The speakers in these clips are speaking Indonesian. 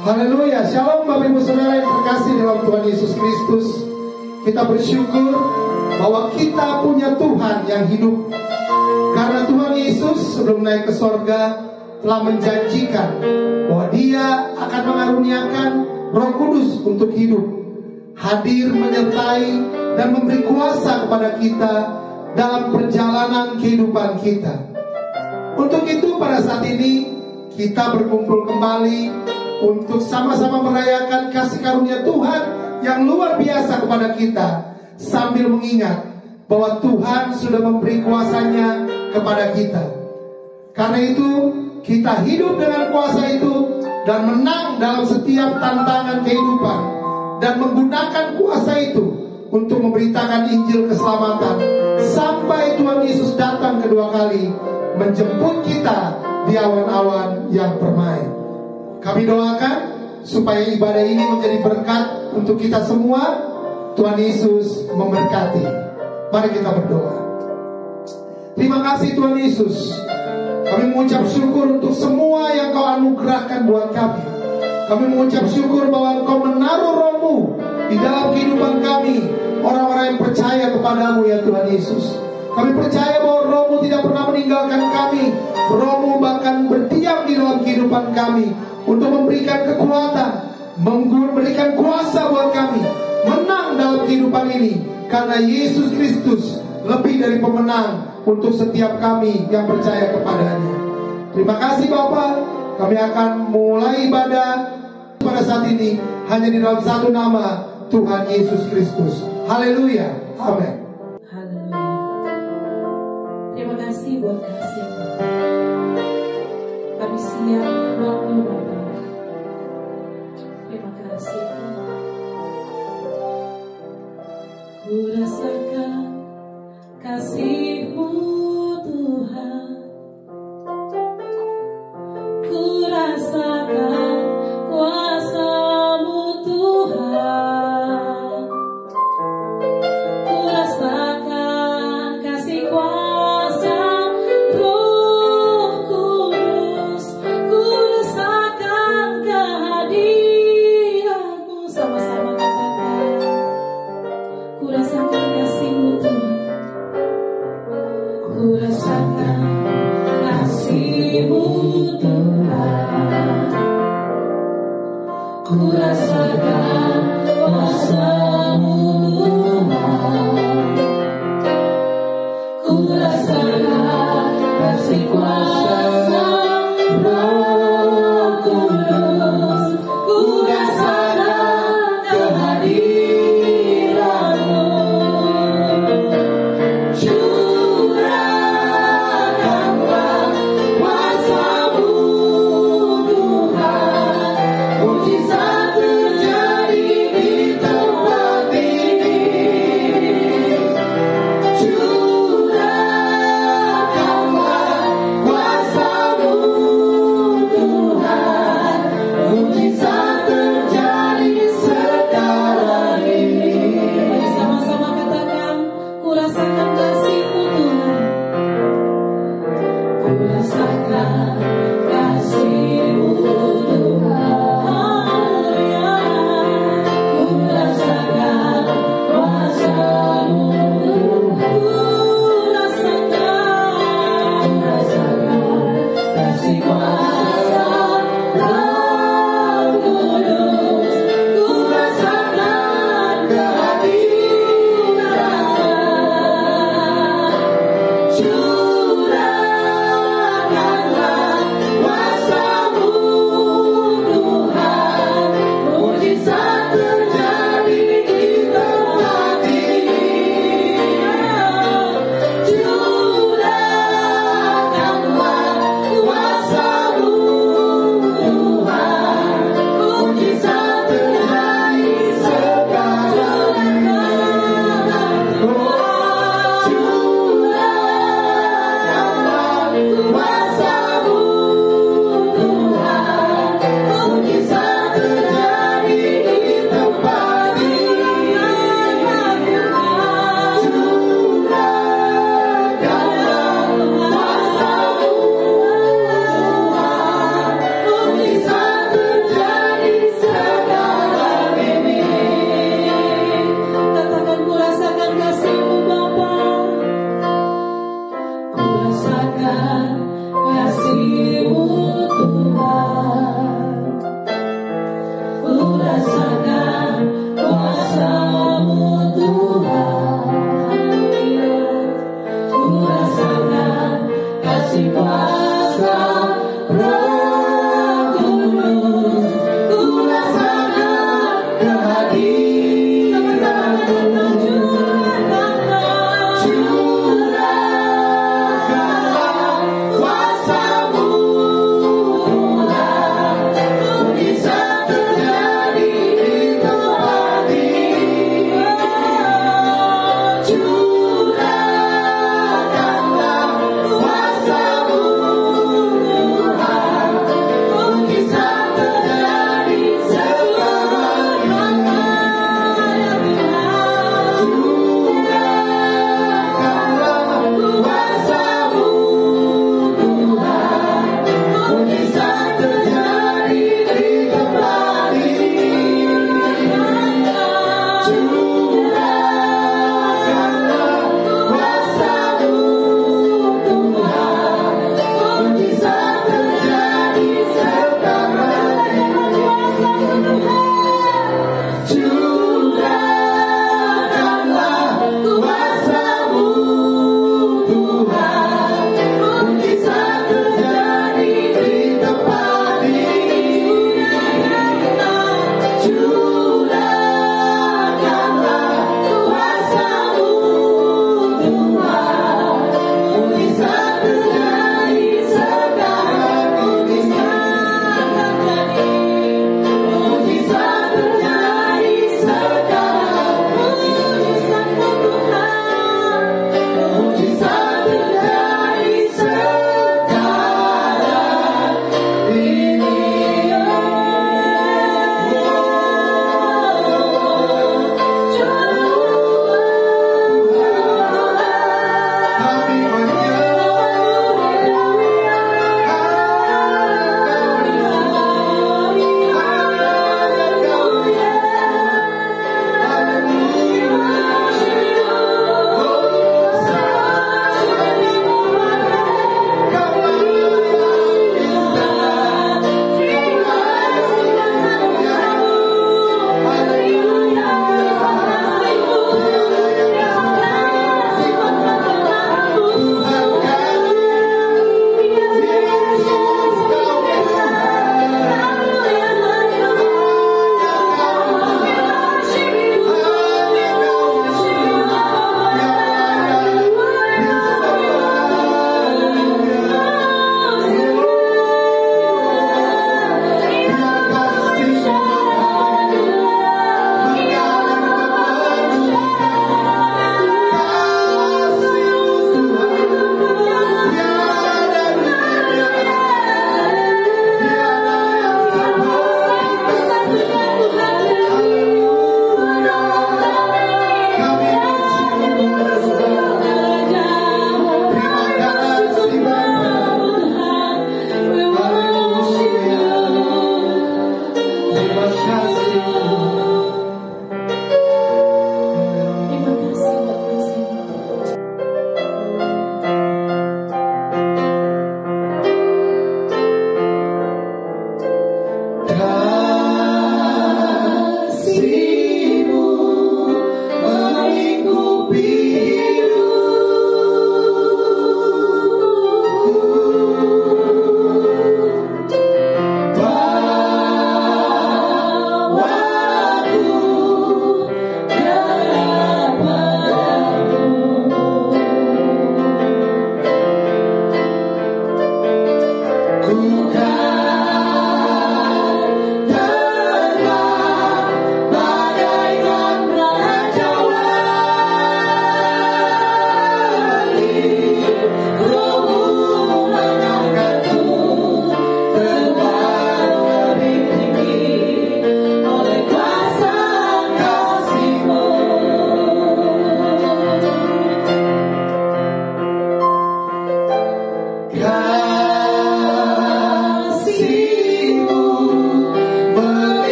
Haleluya, shalom Bapak Ibu Saudara yang terkasih dalam Tuhan Yesus Kristus. Kita bersyukur bahwa kita punya Tuhan yang hidup. Karena Tuhan Yesus sebelum naik ke sorga telah menjanjikan bahwa Dia akan mengaruniakan Roh Kudus untuk hidup, hadir menyertai dan memberi kuasa kepada kita dalam perjalanan kehidupan kita. Untuk itu pada saat ini kita berkumpul kembali untuk sama-sama merayakan kasih karunia Tuhan yang luar biasa kepada kita, sambil mengingat bahwa Tuhan sudah memberi kuasanya kepada kita. Karena itu kita hidup dengan kuasa itu dan menang dalam setiap tantangan kehidupan, dan menggunakan kuasa itu untuk memberitakan Injil keselamatan sampai Tuhan Yesus datang kedua kali menjemput kita di awan-awan yang permai. Kami doakan supaya ibadah ini menjadi berkat untuk kita semua. Tuhan Yesus memberkati. Mari kita berdoa. Terima kasih Tuhan Yesus. Kami mengucap syukur untuk semua yang Kau anugerahkan buat kami. Kami mengucap syukur bahwa Kau menaruh Roh-Mu di dalam kehidupan kami, orang-orang yang percaya kepadamu ya Tuhan Yesus. Kami percaya bahwa Roh-Mu tidak pernah meninggalkan kami. Roh-Mu bahkan berdiam di dalam kehidupan kami untuk memberikan kekuatan, memberikan kuasa buat kami menang dalam kehidupan ini. Karena Yesus Kristus lebih dari pemenang untuk setiap kami yang percaya kepadanya. Terima kasih Bapa. Kami akan mulai ibadah pada saat ini hanya di dalam satu nama, Tuhan Yesus Kristus. Haleluya. Amin. Haleluya. Terima kasih buat kasih. Kami siap waktu Bapa. Terima kasih. Ku rasakan kasih-Mu Tuhan. Ku rasakan kuasa-Mu Tuhan. Ku rasakan kasih kuasa Roh Kudus. Ku rasakan kehadiran-Mu. Sama-sama katakan. Ku rasakan kasih-Mu Tuhan. Ku rasakan kasih-Mu Tuhan. Ku rasakan kuasa-Mu Tuhan. Ku rasakan kasih kuasa Roh Kudus. Ku rasakan kehadiran-Mu. Curahkanlah kuasa-Mu Tuhan, mujizat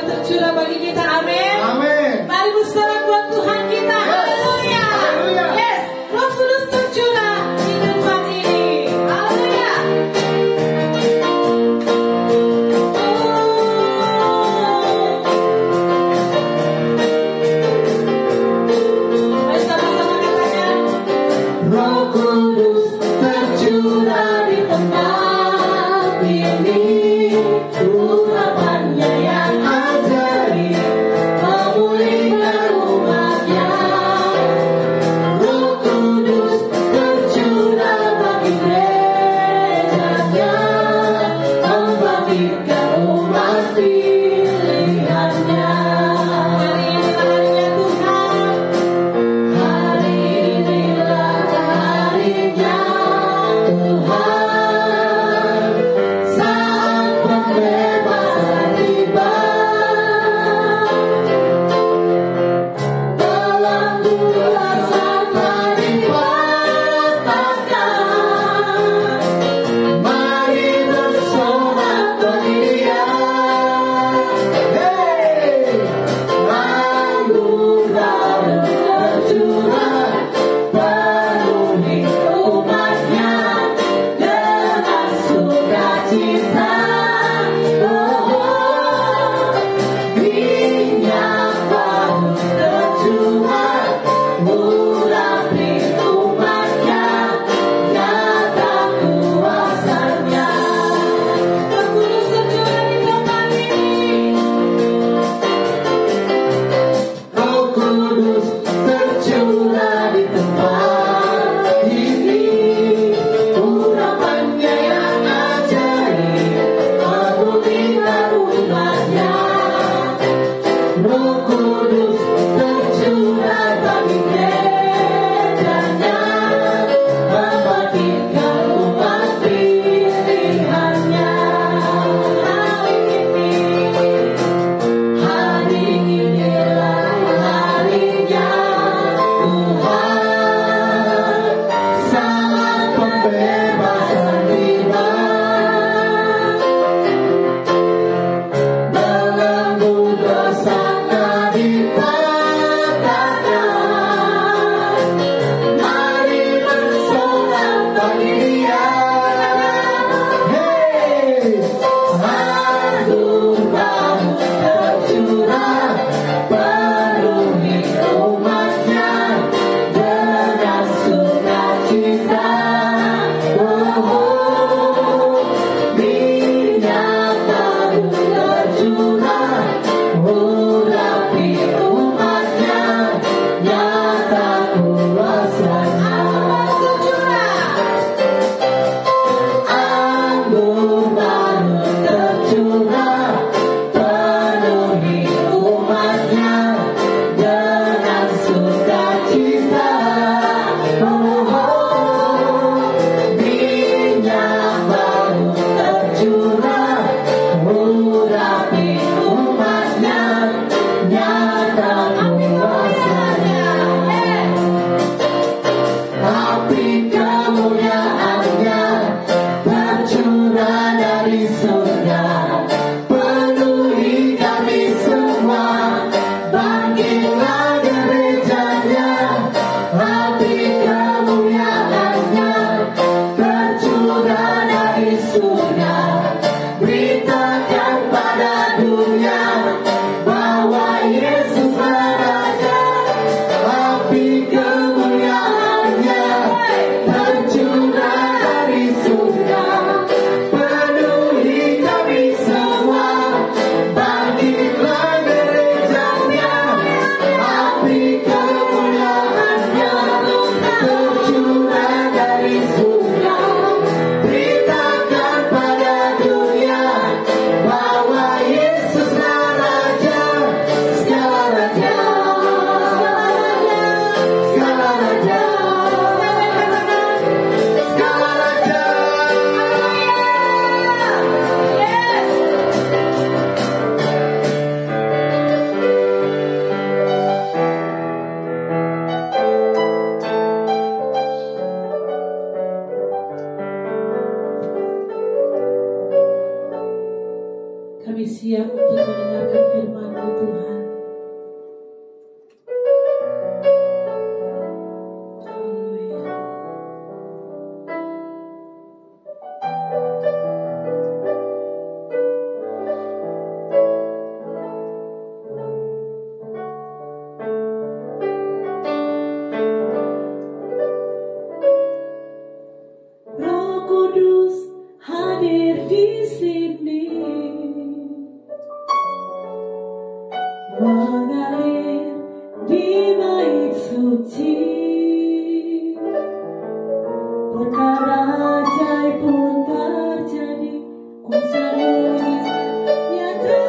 tercurah bagi kita. Amin. Amin. Mari bersorak buat Tuhan kita. Haleluya. Haleluya. Yes, Roh Kudus tercurah di tempat ini. Haleluya. Mari sama-sama katakan. Roh Kudus tercurah di tempat ini, urapannya yang ajaib memulihkan umatnya. Roh Kudus tercurah bagi gerejanya, membangkitkan umat pilihannya. Hari inilah harinya Tuhan. Hari inilah harinya Tuhan, saat pembebasan tiba. Dalam kuasa dinyatakan, mari bersorak bagi Dia. Hey, anugerah tercurah penuhi umatnya dengan sukacita. Minyak baru tercurah, urapi umatnya, nyata kuasanya. Roh Kudus tercurah di tempat ini. Roh Kudus tercurah di tempat ini, urapannya yang ajaib kami siap untuk mendengarkan firman-Mu Tuhan. Roh Kudus hadir di sini, mengalir di bait suci. Perkara ajaib pun terjadi, kuasa mujizat nyata,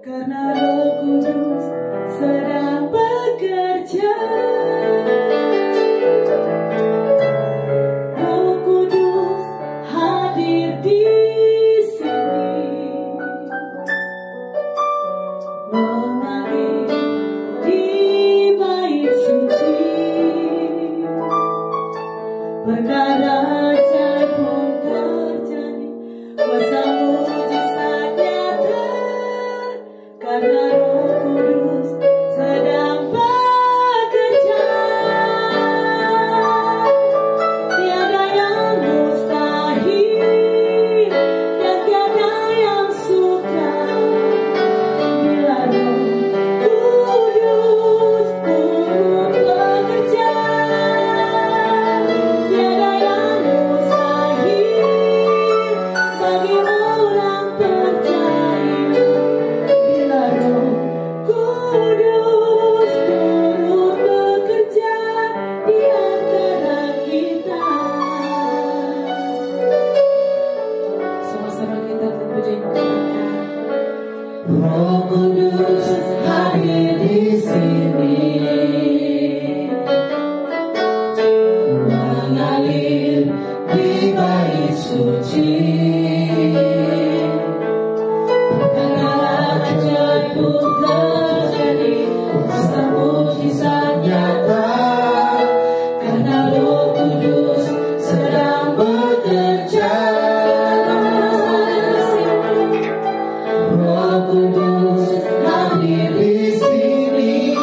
karena Roh Kudus sedang bekerja. Roh Kudus hadir di sini, mengalir di bait suci. Perkara ajaib pun terjadi, kuasa mujizat nyata, karena Roh Kudus sedang bekerja. Tiada yang mustahil dan tiada yang sukar bila Roh Kudus turut bekerja. Tiada yang mustahil bagi orang percaya bila Roh Kudus turut bekerja di antara kita. Sama-sama kita terpuji mengatakan, Roh Kudus hadir di sini, mengalir di bait suci. Perkara ajaib pun terjadi, kuasa mujizat nyata, karena Roh Kudus sedang bekerja. Roh Kudus hadir di sini,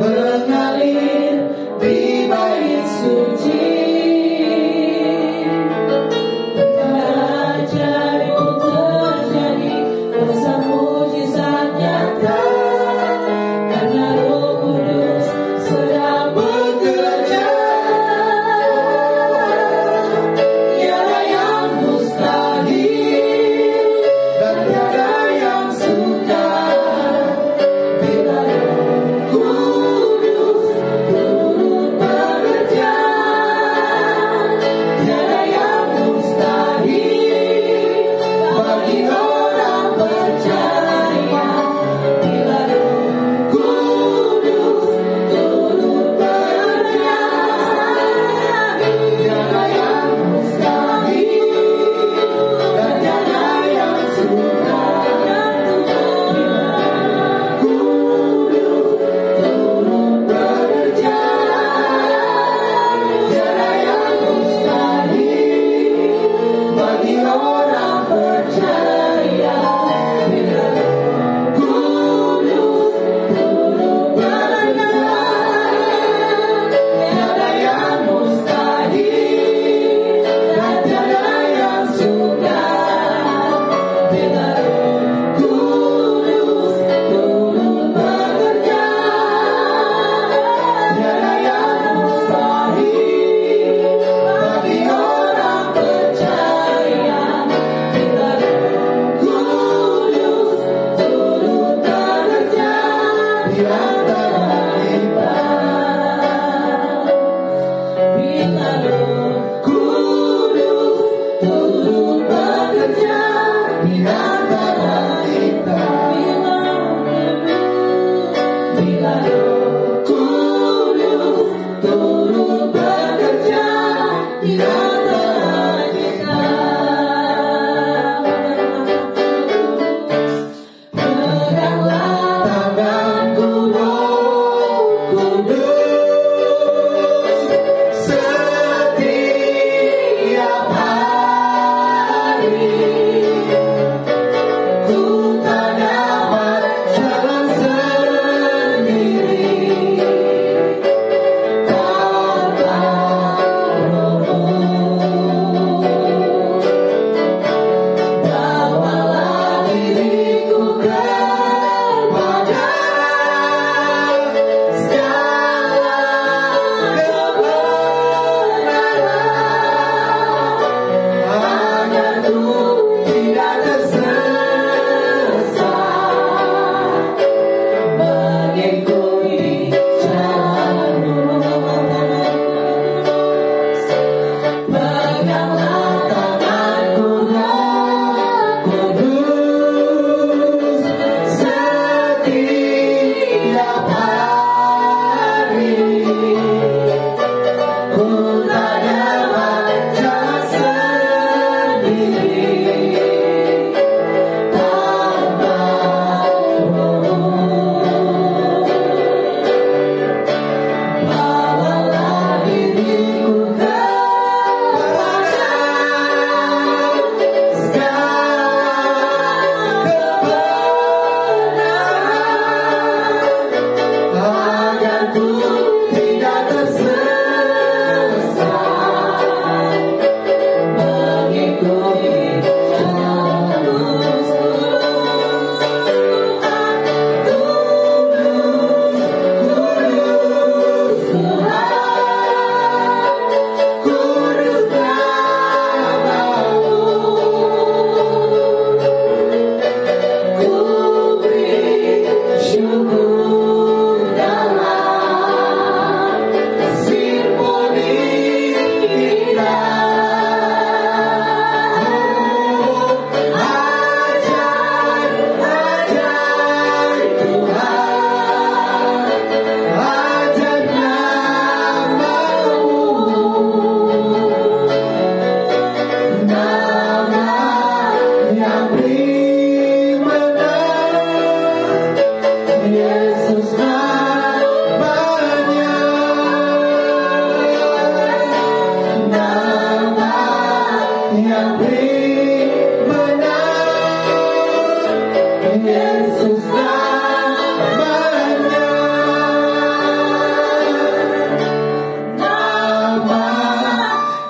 mengalir di bait suci. Perkara ajaib pun terjadi, kuasa mujizat nyata, karena Roh Kudus sedang bekerja. Tiada yang mustahil dan tiada yang sukar bila Roh Kudus turut bekerja. Tiada yang mustahil bagi orang percaya bila Roh Kudus turut bekerja. Tiada yang mustahil dan tiada yang sukar bila Kudus turut bekerja. Tiada yang mustahil bagi orang percaya bila Kudus turut bekerja. Tiada yang mustahil dan tiada yang sukar bila Kudus turut bekerja. Tiada yang mustahil bagi orang percaya bila Kudus turut bekerja di antara kita. Bila Roh Kudus turut bekerja di antara kita. Bila Roh Kudus turut bekerja di antara kita. Peganglah tanganku, Roh Kudus, setiap hari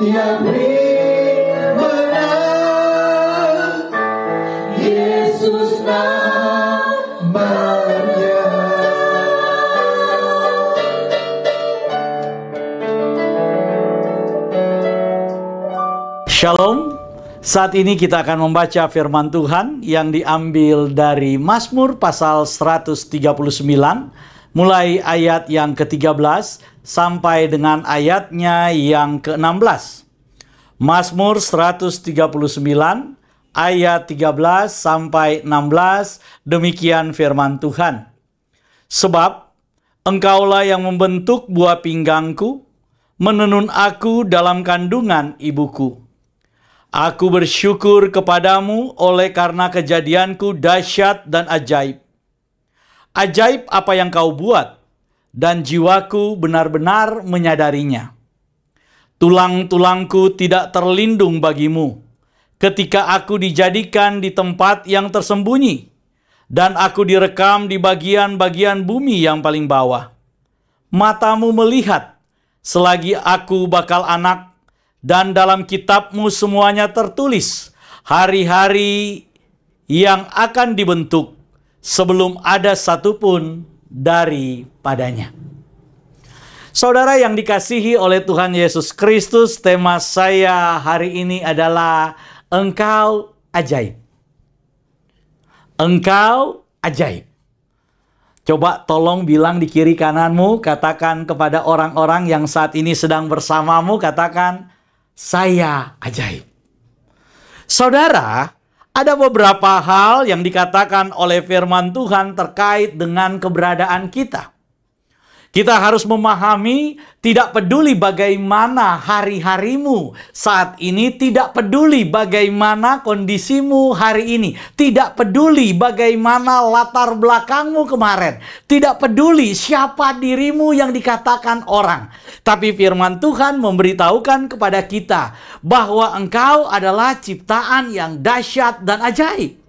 yang beri menang, Yesus namanya. Shalom. Saat ini kita akan membaca firman Tuhan yang diambil dari Mazmur pasal 139, mulai ayat yang ke-13 sampai dengan ayatnya yang ke-16. Mazmur 139 ayat 13 sampai 16, demikian firman Tuhan. Sebab Engkaulah yang membentuk buah pinggangku, menenun aku dalam kandungan ibuku. Aku bersyukur kepadamu oleh karena kejadianku dahsyat dan ajaib. Ajaib apa yang kau buat, dan jiwaku benar-benar menyadarinya. Tulang-tulangku tidak terlindung bagimu, ketika aku dijadikan di tempat yang tersembunyi, dan aku direkam di bagian-bagian bumi yang paling bawah. Matamu melihat, selagi aku bakal anak, dan dalam kitabmu semuanya tertulis hari-hari yang akan dibentuk sebelum ada satupun daripadanya. Saudara yang dikasihi oleh Tuhan Yesus Kristus, tema saya hari ini adalah Engkau ajaib. Engkau ajaib. Coba tolong bilang di kiri kananmu, katakan kepada orang-orang yang saat ini sedang bersamamu, katakan, saya ajaib. Saudara, ada beberapa hal yang dikatakan oleh firman Tuhan terkait dengan keberadaan kita. Kita harus memahami, tidak peduli bagaimana hari-harimu saat ini, tidak peduli bagaimana kondisimu hari ini, tidak peduli bagaimana latar belakangmu kemarin, tidak peduli siapa dirimu yang dikatakan orang. Tapi firman Tuhan memberitahukan kepada kita bahwa engkau adalah ciptaan yang dahsyat dan ajaib.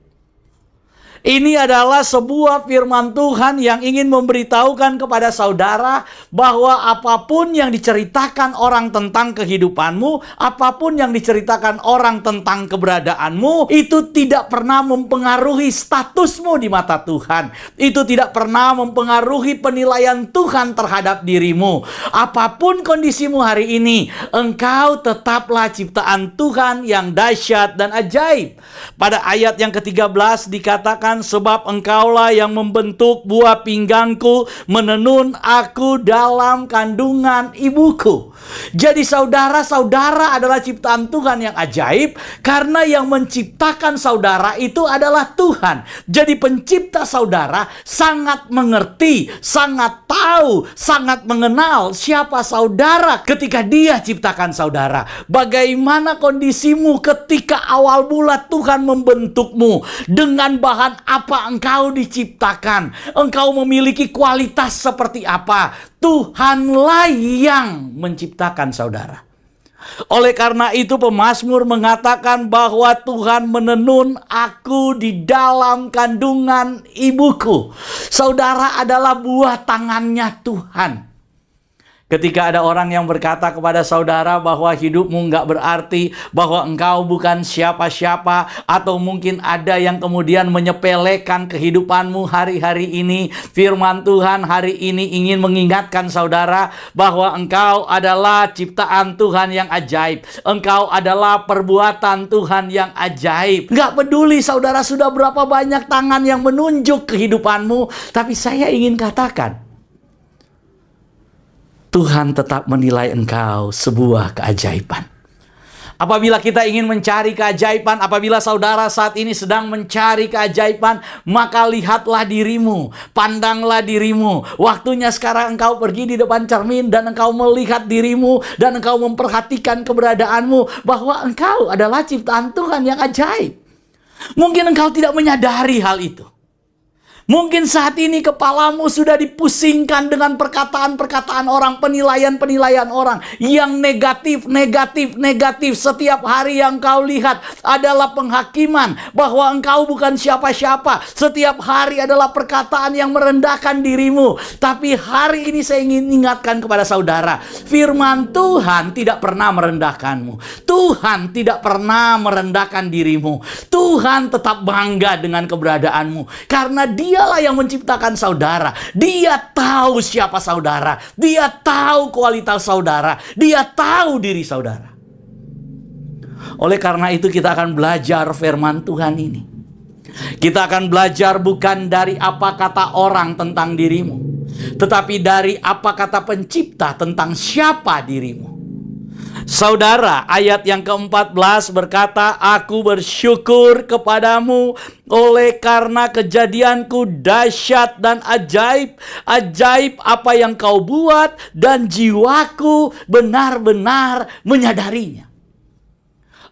Ini adalah sebuah firman Tuhan yang ingin memberitahukan kepada saudara bahwa apapun yang diceritakan orang tentang kehidupanmu, apapun yang diceritakan orang tentang keberadaanmu, itu tidak pernah mempengaruhi statusmu di mata Tuhan. Itu tidak pernah mempengaruhi penilaian Tuhan terhadap dirimu. Apapun kondisimu hari ini, engkau tetaplah ciptaan Tuhan yang dahsyat dan ajaib. Pada ayat yang ke-13 dikatakan, sebab engkaulah yang membentuk buah pinggangku, menenun aku dalam kandungan ibuku. Jadi saudara-saudara adalah ciptaan Tuhan yang ajaib, karena yang menciptakan saudara itu adalah Tuhan. Jadi pencipta saudara sangat mengerti, sangat tahu, sangat mengenal siapa saudara ketika Dia ciptakan saudara. Bagaimana kondisimu ketika awal mula Tuhan membentukmu, dengan bahan apa engkau diciptakan, engkau memiliki kualitas seperti apa. Tuhanlah yang menciptakan saudara. Oleh karena itu pemazmur mengatakan bahwa Tuhan menenun aku di dalam kandungan ibuku. Saudara adalah buah tangannya Tuhan. Ketika ada orang yang berkata kepada saudara bahwa hidupmu nggak berarti, bahwa engkau bukan siapa-siapa, atau mungkin ada yang kemudian menyepelekan kehidupanmu hari-hari ini, firman Tuhan hari ini ingin mengingatkan saudara bahwa engkau adalah ciptaan Tuhan yang ajaib. Engkau adalah perbuatan Tuhan yang ajaib. Nggak peduli saudara sudah berapa banyak tangan yang menunjuk kehidupanmu, tapi saya ingin katakan, Tuhan tetap menilai engkau sebuah keajaiban. Apabila kita ingin mencari keajaiban, apabila saudara saat ini sedang mencari keajaiban, maka lihatlah dirimu, pandanglah dirimu. Waktunya sekarang engkau pergi di depan cermin dan engkau melihat dirimu, dan engkau memperhatikan keberadaanmu, bahwa engkau adalah ciptaan Tuhan yang ajaib. Mungkin engkau tidak menyadari hal itu. Mungkin saat ini kepalamu sudah dipusingkan dengan perkataan-perkataan orang, penilaian-penilaian orang yang negatif, negatif, negatif. Setiap hari yang kau lihat adalah penghakiman bahwa engkau bukan siapa-siapa. Setiap hari adalah perkataan yang merendahkan dirimu. Tapi hari ini saya ingin ingatkan kepada saudara, firman Tuhan tidak pernah merendahkanmu. Tuhan tidak pernah merendahkan dirimu. Tuhan tetap bangga dengan keberadaanmu. Karena Dialah yang menciptakan saudara. Dia tahu siapa saudara. Dia tahu kualitas saudara. Dia tahu diri saudara. Oleh karena itu kita akan belajar firman Tuhan ini. Kita akan belajar bukan dari apa kata orang tentang dirimu, tetapi dari apa kata pencipta tentang siapa dirimu. Saudara, ayat yang ke-14 berkata, aku bersyukur kepadamu oleh karena kejadianku dahsyat dan ajaib. Ajaib apa yang kau buat dan jiwaku benar-benar menyadarinya.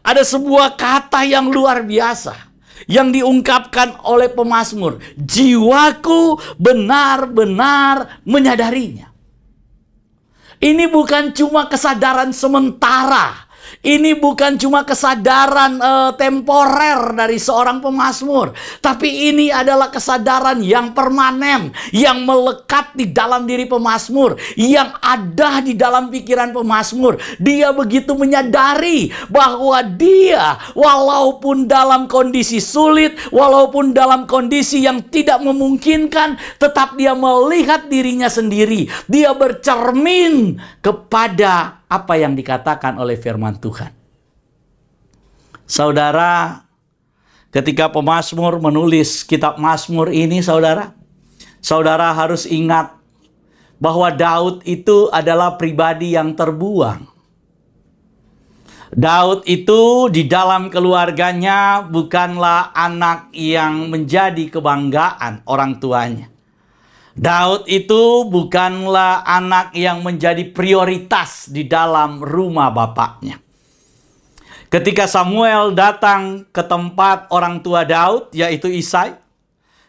Ada sebuah kata yang luar biasa yang diungkapkan oleh pemazmur. Jiwaku benar-benar menyadarinya. Ini bukan cuma kesadaran sementara. Ini bukan cuma kesadaran temporer dari seorang pemazmur. Tapi ini adalah kesadaran yang permanen. Yang melekat di dalam diri pemazmur. Yang ada di dalam pikiran pemazmur. Dia begitu menyadari bahwa dia walaupun dalam kondisi sulit, walaupun dalam kondisi yang tidak memungkinkan, tetap dia melihat dirinya sendiri. Dia bercermin kepada apa yang dikatakan oleh firman Tuhan. Saudara, ketika pemazmur menulis kitab Mazmur ini, saudara harus ingat bahwa Daud itu adalah pribadi yang terbuang. Daud itu di dalam keluarganya bukanlah anak yang menjadi kebanggaan orang tuanya. Daud itu bukanlah anak yang menjadi prioritas di dalam rumah bapaknya. Ketika Samuel datang ke tempat orang tua Daud, yaitu Isai,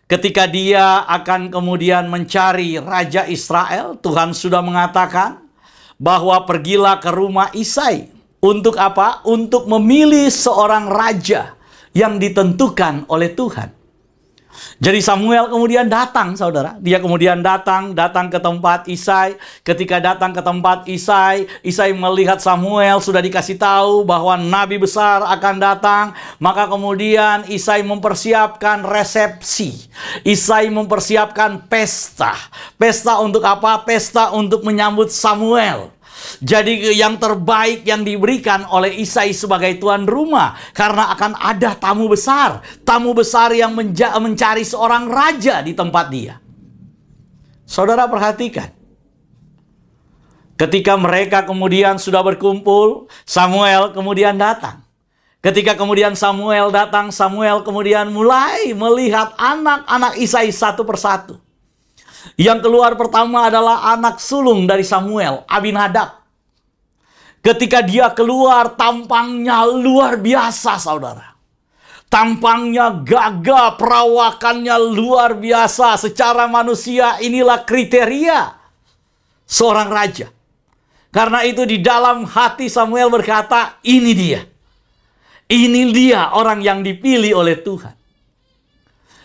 ketika dia akan kemudian mencari Raja Israel, Tuhan sudah mengatakan bahwa pergilah ke rumah Isai. Untuk apa? Untuk memilih seorang raja yang ditentukan oleh Tuhan. Jadi Samuel kemudian datang, saudara. Dia kemudian datang ke tempat Isai. Ketika datang ke tempat Isai, Isai melihat Samuel sudah dikasih tahu bahwa nabi besar akan datang. Maka kemudian Isai mempersiapkan resepsi. Isai mempersiapkan pesta. Pesta untuk apa? Pesta untuk menyambut Samuel. Jadi yang terbaik yang diberikan oleh Isai sebagai tuan rumah. Karena akan ada tamu besar. Tamu besar yang mencari seorang raja di tempat dia. Saudara perhatikan. Ketika mereka kemudian sudah berkumpul, Samuel kemudian datang. Ketika kemudian Samuel datang, Samuel kemudian mulai melihat anak-anak Isai satu persatu. Yang keluar pertama adalah anak sulung dari Samuel, Abinadab. Ketika dia keluar, tampangnya luar biasa, saudara. Tampangnya gagah, perawakannya luar biasa. Secara manusia, inilah kriteria seorang raja. Karena itu di dalam hati Samuel berkata, ini dia. Ini dia orang yang dipilih oleh Tuhan.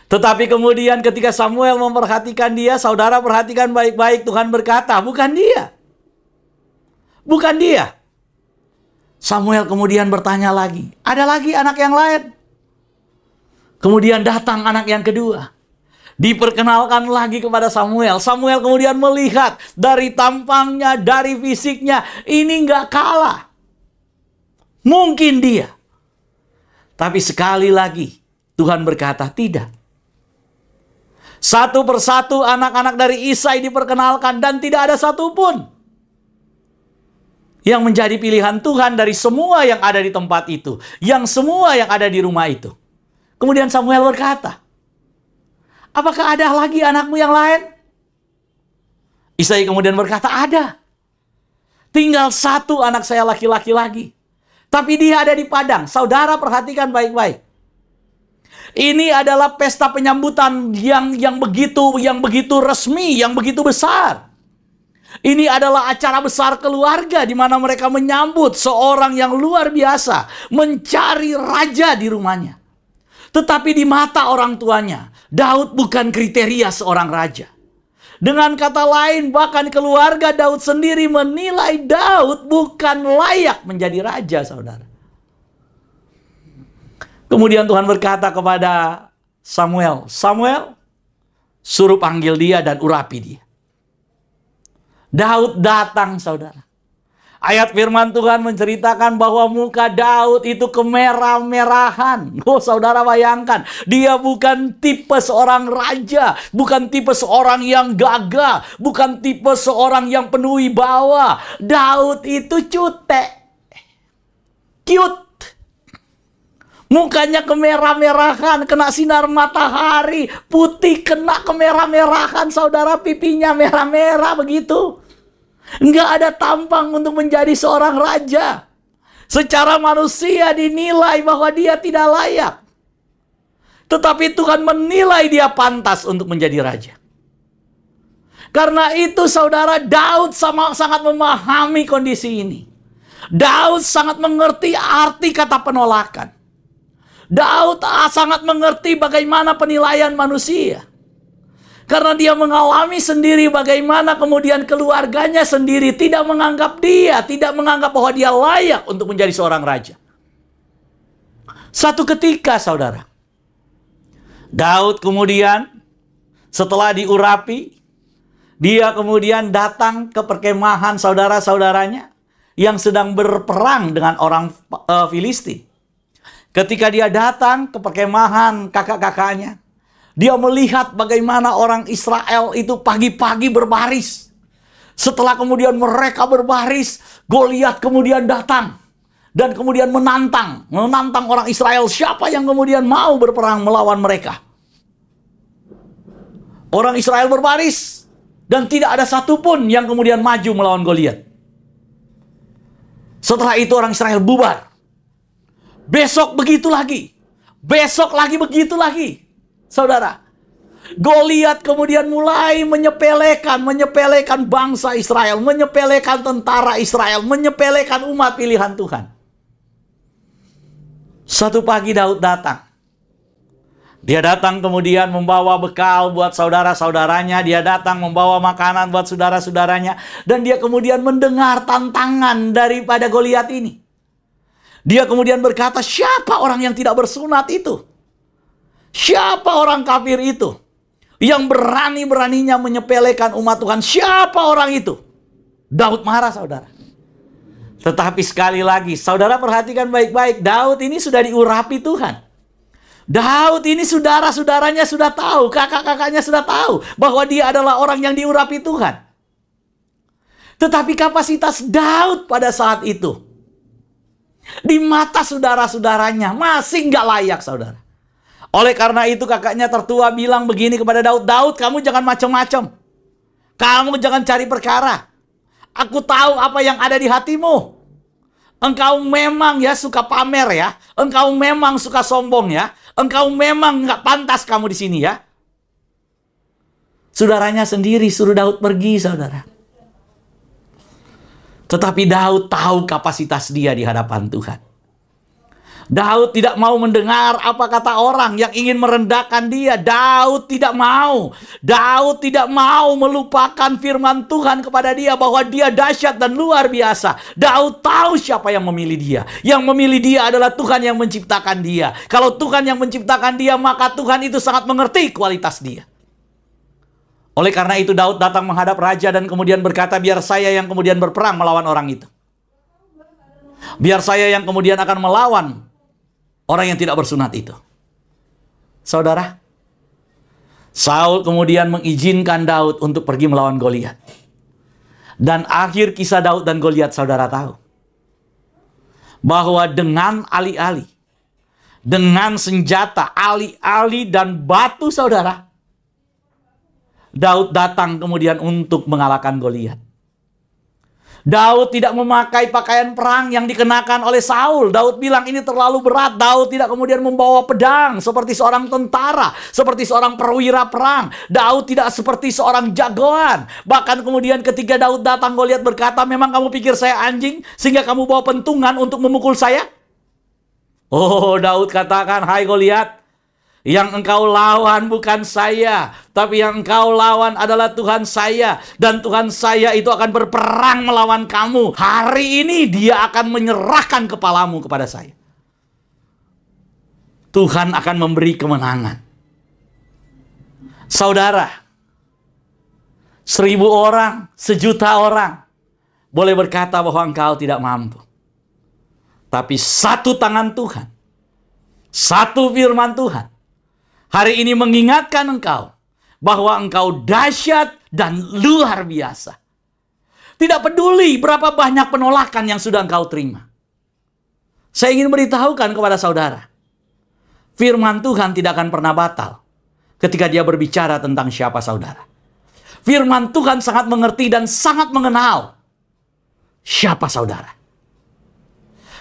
Tetapi kemudian ketika Samuel memperhatikan dia, saudara perhatikan baik-baik, Tuhan berkata, bukan dia. Bukan dia. Samuel kemudian bertanya lagi, ada lagi anak yang lain? Kemudian datang anak yang kedua. Diperkenalkan lagi kepada Samuel. Samuel kemudian melihat dari tampangnya, dari fisiknya, ini nggak kalah. Mungkin dia. Tapi sekali lagi, Tuhan berkata, tidak. Satu persatu anak-anak dari Isai diperkenalkan dan tidak ada satupun yang menjadi pilihan Tuhan dari semua yang ada di tempat itu. Yang semua yang ada di rumah itu. Kemudian Samuel berkata, apakah ada lagi anakmu yang lain? Isai kemudian berkata, ada. Tinggal satu anak saya laki-laki lagi. Tapi dia ada di padang. Saudara perhatikan baik-baik. Ini adalah pesta penyambutan yang begitu resmi, yang begitu besar. Ini adalah acara besar keluarga di mana mereka menyambut seorang yang luar biasa, mencari raja di rumahnya. Tetapi di mata orang tuanya, Daud bukan kriteria seorang raja. Dengan kata lain, bahkan keluarga Daud sendiri menilai Daud bukan layak menjadi raja, saudara. Kemudian Tuhan berkata kepada Samuel, Samuel, suruh panggil dia dan urapi dia. Daud datang, saudara. Ayat firman Tuhan menceritakan bahwa muka Daud itu kemerah-merahan. Oh, saudara bayangkan, dia bukan tipe seorang raja, bukan tipe seorang yang gagah, bukan tipe seorang yang penuh wibawa. Daud itu cutek, cute. Mukanya kemerah-merahan, kena sinar matahari, putih kena kemerah-merahan, saudara, pipinya merah-merah begitu. Enggak ada tampang untuk menjadi seorang raja. Secara manusia dinilai bahwa dia tidak layak. Tetapi Tuhan menilai dia pantas untuk menjadi raja. Karena itu, saudara, Daud sangat memahami kondisi ini. Daud sangat mengerti arti kata penolakan. Daud sangat mengerti bagaimana penilaian manusia. Karena dia mengalami sendiri bagaimana kemudian keluarganya sendiri tidak menganggap dia, tidak menganggap bahwa dia layak untuk menjadi seorang raja. Satu ketika, saudara, Daud kemudian setelah diurapi, dia kemudian datang ke perkemahan saudara-saudaranya yang sedang berperang dengan orang Filistin. Ketika dia datang ke perkemahan kakak-kakaknya, dia melihat bagaimana orang Israel itu pagi-pagi berbaris. Setelah kemudian mereka berbaris, Goliat kemudian datang dan kemudian menantang orang Israel. Siapa yang kemudian mau berperang melawan mereka? Orang Israel berbaris dan tidak ada satupun yang kemudian maju melawan Goliat. Setelah itu orang Israel bubar. Besok begitu lagi. Besok lagi begitu lagi. Saudara, Goliat kemudian mulai menyepelekan bangsa Israel, menyepelekan tentara Israel, menyepelekan umat pilihan Tuhan. Satu pagi Daud datang. Dia datang kemudian membawa bekal buat saudara-saudaranya. Dia datang membawa makanan buat saudara-saudaranya. Dan dia kemudian mendengar tantangan daripada Goliat ini. Dia kemudian berkata, siapa orang yang tidak bersunat itu? Siapa orang kafir itu? Yang berani-beraninya menyepelekan umat Tuhan. Siapa orang itu? Daud marah, saudara. Tetapi sekali lagi, saudara perhatikan baik-baik. Daud ini sudah diurapi Tuhan. Daud ini saudara-saudaranya sudah tahu. Kakak-kakaknya sudah tahu. Bahwa dia adalah orang yang diurapi Tuhan. Tetapi kapasitas Daud pada saat itu, di mata saudara-saudaranya masih nggak layak, saudara. Oleh karena itu kakaknya tertua bilang begini kepada Daud, Daud, kamu jangan macam-macam. Kamu jangan cari perkara. Aku tahu apa yang ada di hatimu. Engkau memang ya suka pamer ya. Engkau memang suka sombong ya. Engkau memang nggak pantas kamu di sini ya. Saudaranya sendiri suruh Daud pergi, saudara. Tetapi Daud tahu kapasitas dia di hadapan Tuhan. Daud tidak mau mendengar apa kata orang yang ingin merendahkan dia. Daud tidak mau. Daud tidak mau melupakan firman Tuhan kepada dia bahwa dia dahsyat dan luar biasa. Daud tahu siapa yang memilih dia. Yang memilih dia adalah Tuhan yang menciptakan dia. Kalau Tuhan yang menciptakan dia, maka Tuhan itu sangat mengerti kualitas dia. Oleh karena itu Daud datang menghadap raja dan kemudian berkata, biar saya yang kemudian berperang melawan orang itu. Biar saya yang kemudian akan melawan orang yang tidak bersunat itu. Saudara, Saul kemudian mengizinkan Daud untuk pergi melawan Goliat. Dan akhir kisah Daud dan Goliat, saudara tahu. Bahwa dengan alih-alih, dengan senjata, alih-alih dan batu, saudara, Daud datang kemudian untuk mengalahkan Goliat. Daud tidak memakai pakaian perang yang dikenakan oleh Saul. Daud bilang ini terlalu berat. Daud tidak kemudian membawa pedang seperti seorang tentara, seperti seorang perwira perang. Daud tidak seperti seorang jagoan. Bahkan kemudian ketika Daud datang, Goliat berkata, memang kamu pikir saya anjing sehingga kamu bawa pentungan untuk memukul saya? Oh, Daud katakan, hai Goliat, yang engkau lawan bukan saya, tapi yang engkau lawan adalah Tuhan saya. Dan Tuhan saya itu akan berperang melawan kamu. Hari ini dia akan menyerahkan kepalamu kepada saya. Tuhan akan memberi kemenangan. Saudara, 1000 orang, 1.000.000 orang boleh berkata bahwa engkau tidak mampu. Tapi satu tangan Tuhan, satu firman Tuhan, hari ini mengingatkan engkau bahwa engkau dahsyat dan luar biasa. Tidak peduli berapa banyak penolakan yang sudah engkau terima. Saya ingin beritahukan kepada saudara, firman Tuhan tidak akan pernah batal ketika dia berbicara tentang siapa saudara. Firman Tuhan sangat mengerti dan sangat mengenal siapa saudara.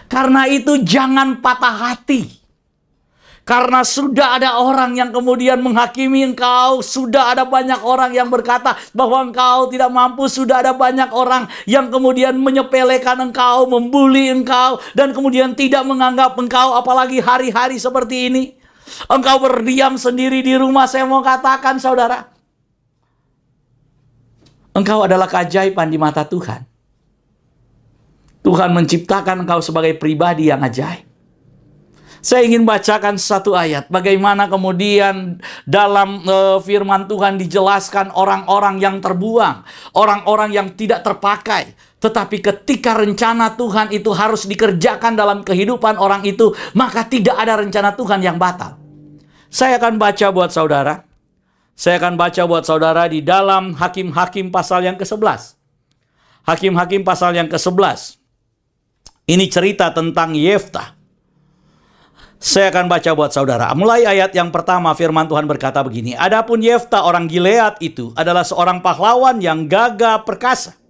Karena itu jangan patah hati. Karena sudah ada orang yang kemudian menghakimi engkau. Sudah ada banyak orang yang berkata bahwa engkau tidak mampu. Sudah ada banyak orang yang kemudian menyepelekan engkau, membuli engkau, dan kemudian tidak menganggap engkau, apalagi hari-hari seperti ini. Engkau berdiam sendiri di rumah. Saya mau katakan saudara, engkau adalah keajaiban di mata Tuhan. Tuhan menciptakan engkau sebagai pribadi yang ajaib. Saya ingin bacakan satu ayat. Bagaimana kemudian dalam firman Tuhan dijelaskan orang-orang yang terbuang. Orang-orang yang tidak terpakai. Tetapi ketika rencana Tuhan itu harus dikerjakan dalam kehidupan orang itu, maka tidak ada rencana Tuhan yang batal. Saya akan baca buat saudara. Saya akan baca buat saudara di dalam Hakim-Hakim pasal yang ke-11. Hakim-Hakim pasal yang ke-11. Ini cerita tentang Yeftah. Saya akan baca buat saudara. Mulai ayat yang pertama, firman Tuhan berkata begini. Adapun Yeftah orang Gilead itu adalah seorang pahlawan yang gagah perkasa.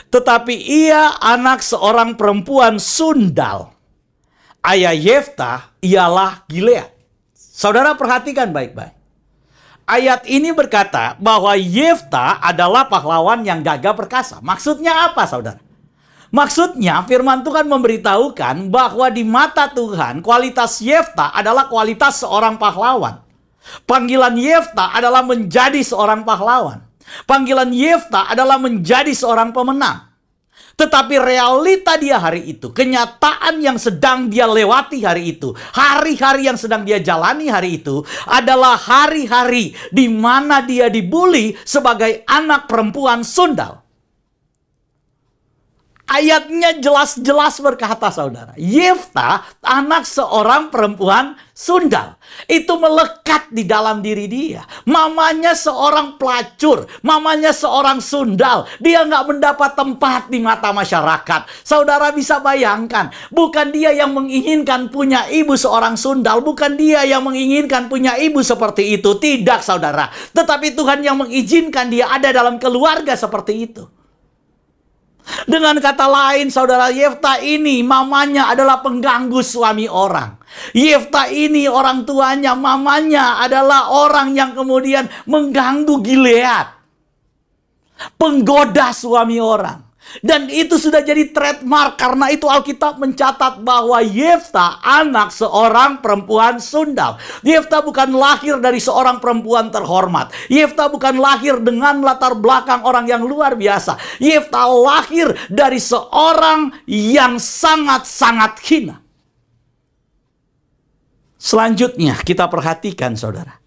Tetapi ia anak seorang perempuan sundal. Ayah Yeftah ialah Gilead. Saudara perhatikan baik-baik. Ayat ini berkata bahwa Yeftah adalah pahlawan yang gagah perkasa. Maksudnya apa saudara? Maksudnya firman Tuhan memberitahukan bahwa di mata Tuhan kualitas Yeftah adalah kualitas seorang pahlawan. Panggilan Yeftah adalah menjadi seorang pahlawan. Panggilan Yeftah adalah menjadi seorang pemenang. Tetapi realita dia hari itu, kenyataan yang sedang dia lewati hari itu, hari-hari yang sedang dia jalani hari itu adalah hari-hari di mana dia dibuli sebagai anak perempuan sundal. Ayatnya jelas-jelas berkata saudara, Yeftah anak seorang perempuan sundal. Itu melekat di dalam diri dia. Mamanya seorang pelacur, mamanya seorang sundal. Dia nggak mendapat tempat di mata masyarakat. Saudara bisa bayangkan, bukan dia yang menginginkan punya ibu seorang sundal. Bukan dia yang menginginkan punya ibu seperti itu. Tidak saudara. Tetapi Tuhan yang mengizinkan dia ada dalam keluarga seperti itu. Dengan kata lain, saudara, Yeftah ini mamanya adalah pengganggu suami orang. Yeftah ini orang tuanya, mamanya adalah orang yang kemudian mengganggu Gilead, penggoda suami orang. Dan itu sudah jadi trademark. Karena itu Alkitab mencatat bahwa Yeftah anak seorang perempuan sundal. Yeftah bukan lahir dari seorang perempuan terhormat. Yeftah bukan lahir dengan latar belakang orang yang luar biasa. Yeftah lahir dari seorang yang sangat-sangat hina. Selanjutnya kita perhatikan saudara.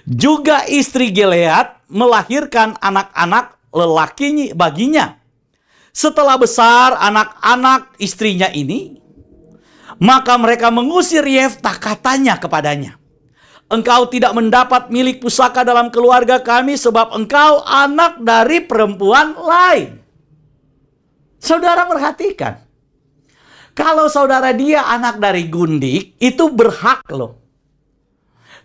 Juga istri Gilead melahirkan anak-anak lelakinya baginya. Setelah besar anak-anak istrinya ini, maka mereka mengusir Yeftah, katanya kepadanya, engkau tidak mendapat milik pusaka dalam keluarga kami sebab engkau anak dari perempuan lain. Saudara perhatikan. Kalau saudara dia anak dari gundik, itu berhak loh.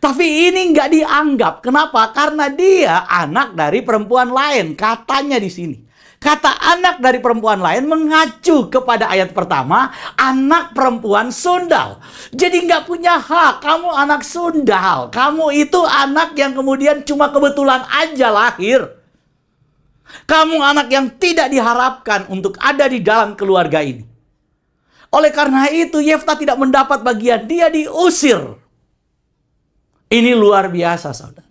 Tapi ini nggak dianggap. Kenapa? Karena dia anak dari perempuan lain, katanya di sini. Kata anak dari perempuan lain mengacu kepada ayat pertama, anak perempuan sundal. Jadi nggak punya hak, kamu anak sundal. Kamu itu anak yang kemudian cuma kebetulan aja lahir. Kamu anak yang tidak diharapkan untuk ada di dalam keluarga ini. Oleh karena itu, Yefta tidak mendapat bagian, dia diusir. Ini luar biasa, saudara.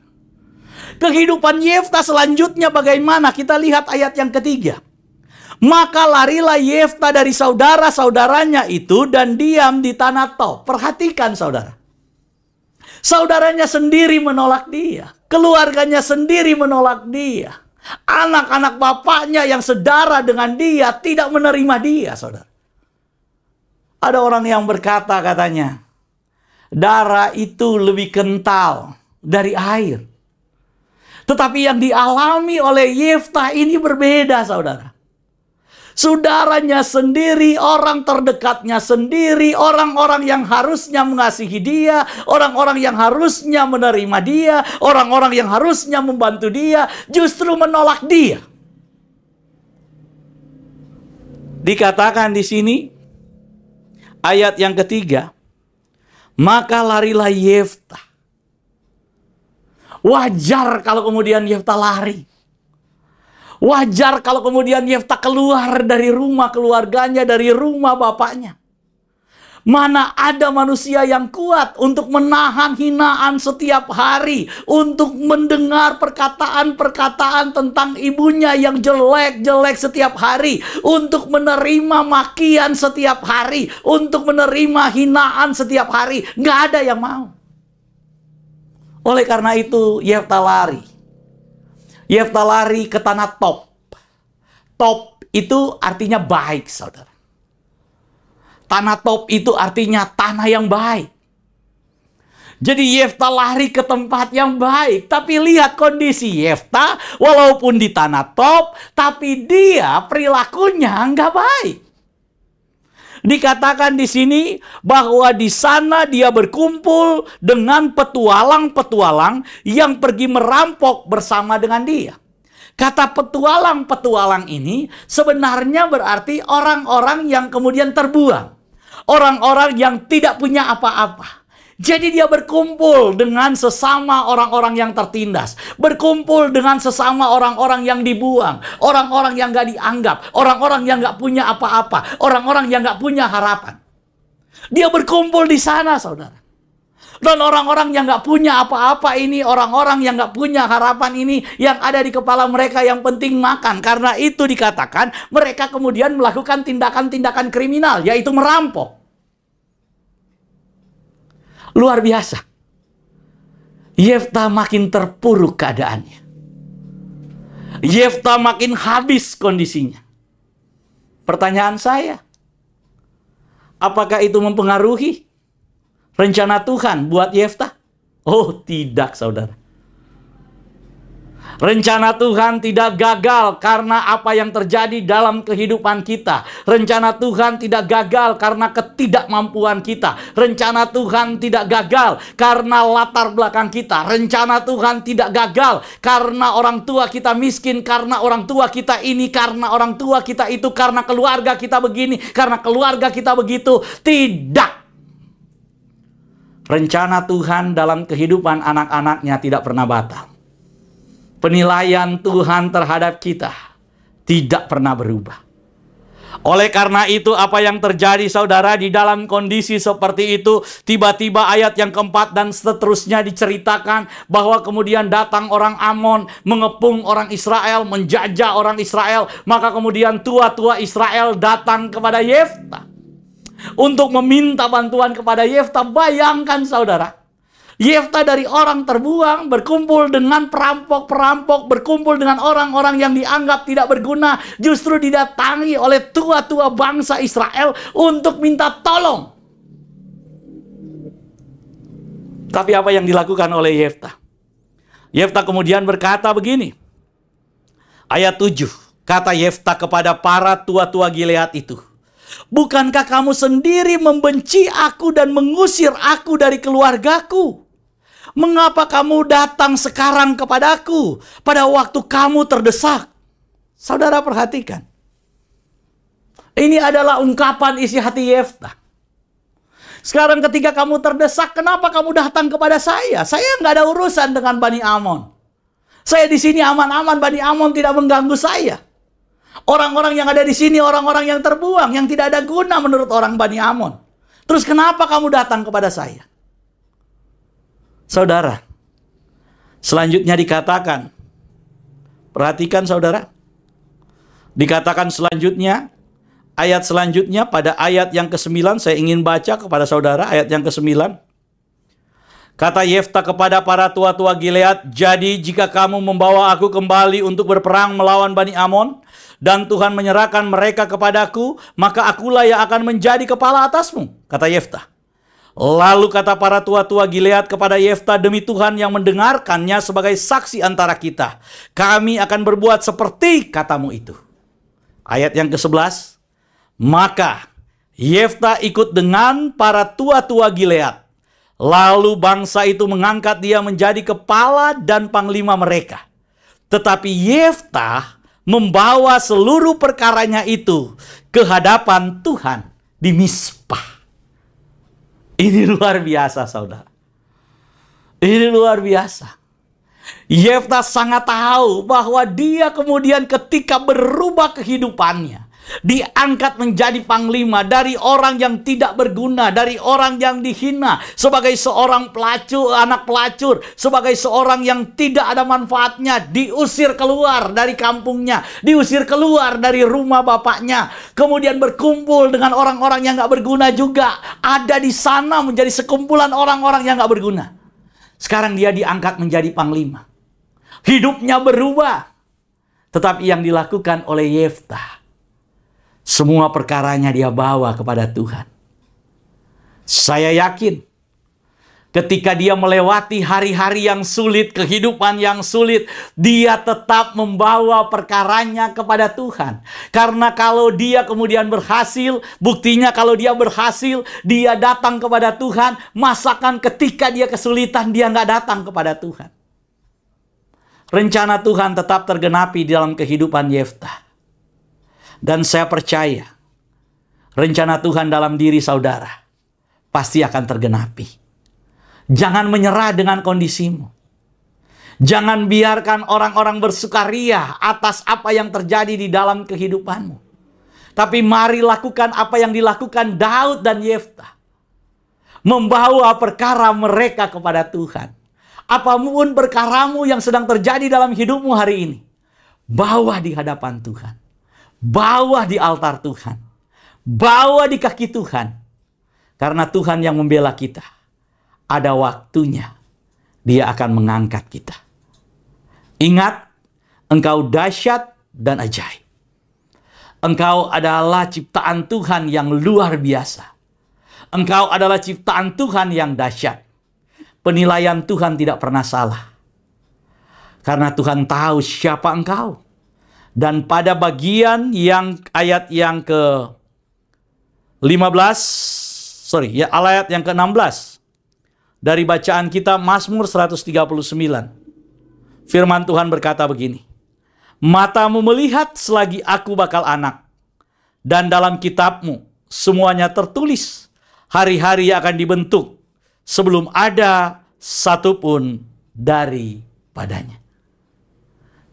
Kehidupan Yefta selanjutnya bagaimana? Kita lihat ayat yang ketiga. Maka larilah Yefta dari saudara-saudaranya itu dan diam di tanah Tob. Perhatikan saudara. Saudaranya sendiri menolak dia. Keluarganya sendiri menolak dia. Anak-anak bapaknya yang sedara dengan dia tidak menerima dia, saudara. Ada orang yang berkata katanya, darah itu lebih kental dari air. Tetapi yang dialami oleh Yefta ini berbeda, saudara. Saudaranya sendiri, orang terdekatnya sendiri, orang-orang yang harusnya mengasihi dia, orang-orang yang harusnya menerima dia, orang-orang yang harusnya membantu dia, justru menolak dia. Dikatakan di sini, ayat yang ketiga, maka larilah Yefta. Wajar kalau kemudian Yefta lari. Wajar kalau kemudian Yefta keluar dari rumah keluarganya, dari rumah bapaknya. Mana ada manusia yang kuat untuk menahan hinaan setiap hari, untuk mendengar perkataan-perkataan tentang ibunya yang jelek-jelek setiap hari, untuk menerima makian setiap hari, untuk menerima hinaan setiap hari. Nggak ada yang mau. Oleh karena itu, Yefta lari. Yefta lari ke tanah Tob. Tob itu artinya baik, saudara. Tanah Tob itu artinya tanah yang baik. Jadi Yefta lari ke tempat yang baik. Tapi lihat kondisi Yefta, walaupun di tanah Tob, tapi dia perilakunya nggak baik. Dikatakan di sini bahwa di sana dia berkumpul dengan petualang-petualang yang pergi merampok bersama dengan dia. Kata petualang-petualang ini sebenarnya berarti orang-orang yang kemudian terbuang. Orang-orang yang tidak punya apa-apa. Jadi dia berkumpul dengan sesama orang-orang yang tertindas. Berkumpul dengan sesama orang-orang yang dibuang. Orang-orang yang gak dianggap. Orang-orang yang gak punya apa-apa. Orang-orang yang gak punya harapan. Dia berkumpul di sana, saudara. Dan orang-orang yang gak punya apa-apa ini, orang-orang yang gak punya harapan ini, yang ada di kepala mereka yang penting makan. Karena itu dikatakan mereka kemudian melakukan tindakan-tindakan kriminal, yaitu merampok. Luar biasa. Yefta makin terpuruk keadaannya. Yefta makin habis kondisinya. Pertanyaan saya, apakah itu mempengaruhi rencana Tuhan buat Yefta? Oh, tidak, saudara. Rencana Tuhan tidak gagal karena apa yang terjadi dalam kehidupan kita. Rencana Tuhan tidak gagal karena ketidakmampuan kita. Rencana Tuhan tidak gagal karena latar belakang kita. Rencana Tuhan tidak gagal karena orang tua kita miskin, karena orang tua kita ini, karena orang tua kita itu, karena keluarga kita begini, karena keluarga kita begitu. Tidak. Rencana Tuhan dalam kehidupan anak-anaknya tidak pernah batal. Penilaian Tuhan terhadap kita tidak pernah berubah. Oleh karena itu, apa yang terjadi, saudara, di dalam kondisi seperti itu, tiba-tiba ayat yang keempat dan seterusnya diceritakan bahwa kemudian datang orang Amon, mengepung orang Israel, menjajah orang Israel. Maka kemudian tua-tua Israel datang kepada Yefta untuk meminta bantuan kepada Yefta. Bayangkan, saudara, Yefta dari orang terbuang berkumpul dengan perampok-perampok, berkumpul dengan orang-orang yang dianggap tidak berguna, justru didatangi oleh tua-tua bangsa Israel untuk minta tolong. Tapi apa yang dilakukan oleh Yefta? Yefta kemudian berkata begini. Ayat 7, kata Yefta kepada para tua-tua Gilead itu, bukankah kamu sendiri membenci aku dan mengusir aku dari keluargaku? Mengapa kamu datang sekarang kepadaku pada waktu kamu terdesak? Saudara perhatikan. Ini adalah ungkapan isi hati Yeftah. Sekarang ketika kamu terdesak, kenapa kamu datang kepada saya? Saya nggak ada urusan dengan Bani Amon. Saya di sini aman-aman, Bani Amon tidak mengganggu saya. Orang-orang yang ada di sini, orang-orang yang terbuang, yang tidak ada guna menurut orang Bani Amon. Terus kenapa kamu datang kepada saya? Saudara, selanjutnya dikatakan, perhatikan saudara, dikatakan selanjutnya, ayat selanjutnya pada ayat yang ke-9, saya ingin baca kepada saudara ayat yang ke-9. Kata Yeftah kepada para tua-tua Gilead, jadi jika kamu membawa aku kembali untuk berperang melawan Bani Amon, dan Tuhan menyerahkan mereka kepadaku, maka akulah yang akan menjadi kepala atasmu, kata Yeftah. Lalu kata para tua-tua Gilead kepada Yeftah, demi Tuhan yang mendengarkannya sebagai saksi antara kita, kami akan berbuat seperti katamu itu. Ayat yang ke-11, maka Yeftah ikut dengan para tua-tua Gilead. Lalu bangsa itu mengangkat dia menjadi kepala dan panglima mereka. Tetapi Yeftah membawa seluruh perkaranya itu ke hadapan Tuhan di Mizpah. Ini luar biasa, saudara. Ini luar biasa. Yeftah sangat tahu bahwa dia kemudian ketika berubah kehidupannya, diangkat menjadi panglima dari orang yang tidak berguna, dari orang yang dihina, sebagai seorang pelacur, anak pelacur, sebagai seorang yang tidak ada manfaatnya, diusir keluar dari kampungnya, diusir keluar dari rumah bapaknya, kemudian berkumpul dengan orang-orang yang gak berguna juga, ada di sana menjadi sekumpulan orang-orang yang gak berguna. Sekarang dia diangkat menjadi panglima. Hidupnya berubah. Tetapi yang dilakukan oleh Yeftah, semua perkaranya dia bawa kepada Tuhan. Saya yakin ketika dia melewati hari-hari yang sulit, kehidupan yang sulit, dia tetap membawa perkaranya kepada Tuhan. Karena kalau dia kemudian berhasil, buktinya kalau dia berhasil, dia datang kepada Tuhan. Masakan ketika dia kesulitan, dia nggak datang kepada Tuhan. Rencana Tuhan tetap tergenapi dalam kehidupan Yeftah. Dan saya percaya rencana Tuhan dalam diri saudara pasti akan tergenapi. Jangan menyerah dengan kondisimu. Jangan biarkan orang-orang bersukaria atas apa yang terjadi di dalam kehidupanmu. Tapi mari lakukan apa yang dilakukan Daud dan Yeftah. Membawa perkara mereka kepada Tuhan. Apapun perkaramu yang sedang terjadi dalam hidupmu hari ini, bawa di hadapan Tuhan. Bawa di altar Tuhan. Bawa di kaki Tuhan. Karena Tuhan yang membela kita. Ada waktunya Dia akan mengangkat kita. Ingat, engkau dahsyat dan ajaib. Engkau adalah ciptaan Tuhan yang luar biasa. Engkau adalah ciptaan Tuhan yang dahsyat. Penilaian Tuhan tidak pernah salah. Karena Tuhan tahu siapa engkau. Dan pada bagian yang ayat yang ayat yang ke-16 dari bacaan kita Mazmur 139. Firman Tuhan berkata begini. Matamu melihat selagi aku bakal anak, dan dalam kitabmu semuanya tertulis hari-hari akan dibentuk sebelum ada satupun daripadanya.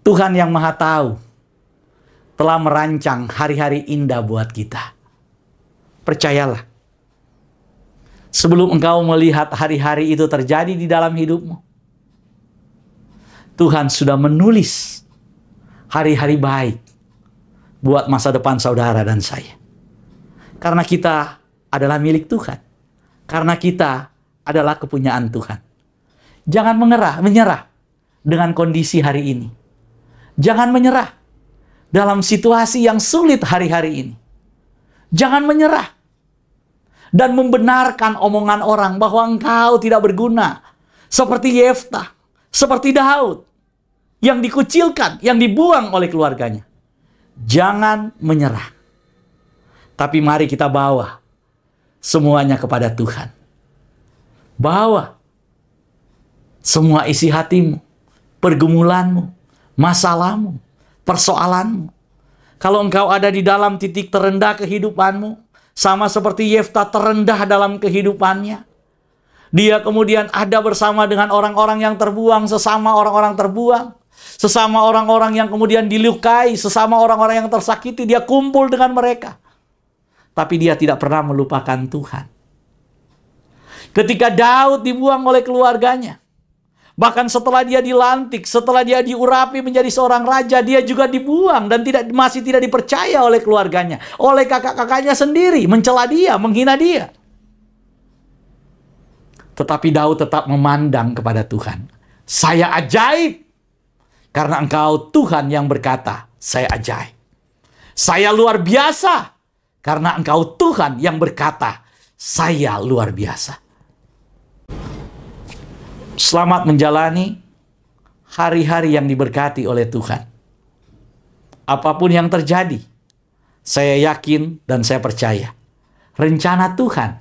Tuhan yang Maha Tahu telah merancang hari-hari indah buat kita. Percayalah. Sebelum engkau melihat hari-hari itu terjadi di dalam hidupmu, Tuhan sudah menulis hari-hari baik buat masa depan saudara dan saya. Karena kita adalah milik Tuhan. Karena kita adalah kepunyaan Tuhan. Jangan menyerah dengan kondisi hari ini. Jangan menyerah dalam situasi yang sulit hari-hari ini. Jangan menyerah dan membenarkan omongan orang bahwa engkau tidak berguna. Seperti Yeftah, seperti Daud, yang dikucilkan, yang dibuang oleh keluarganya. Jangan menyerah. Tapi mari kita bawa semuanya kepada Tuhan. Bawa semua isi hatimu, pergumulanmu, masalahmu, persoalanmu. Kalau engkau ada di dalam titik terendah kehidupanmu, sama seperti Yefta terendah dalam kehidupannya, dia kemudian ada bersama dengan orang-orang yang terbuang, sesama orang-orang terbuang, sesama orang-orang yang kemudian dilukai, sesama orang-orang yang tersakiti, dia kumpul dengan mereka. Tapi dia tidak pernah melupakan Tuhan. Ketika Daud dibuang oleh keluarganya, bahkan setelah dia dilantik, setelah dia diurapi menjadi seorang raja, dia juga dibuang dan masih tidak dipercaya oleh keluarganya, oleh kakak-kakaknya sendiri, mencela dia, menghina dia. Tetapi Daud tetap memandang kepada Tuhan. Saya ajaib, karena Engkau Tuhan yang berkata, saya ajaib. Saya luar biasa, karena Engkau Tuhan yang berkata, saya luar biasa. Selamat menjalani hari-hari yang diberkati oleh Tuhan. Apapun yang terjadi, saya yakin dan saya percaya, rencana Tuhan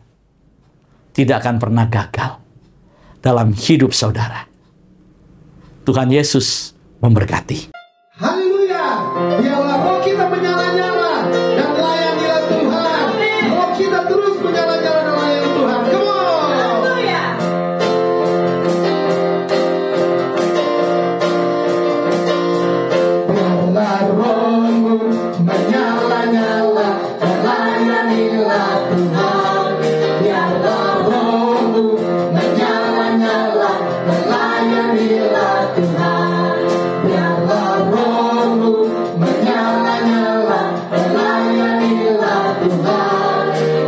tidak akan pernah gagal dalam hidup saudara. Tuhan Yesus memberkati. Haleluya. Biarlah roh kita menyala-nyala dan layanilah Tuhan. Roh kita terus menyala-nyala dan layani Tuhan. Come on. Haleluya. Biarlah rohmu menyala-nyala dan layanilah Tuhan. Biarlah rohmu menyala-nyala dan layanilah Tuhan. Biarlah rohmu menyala-nyala dan layanilah Tuhan.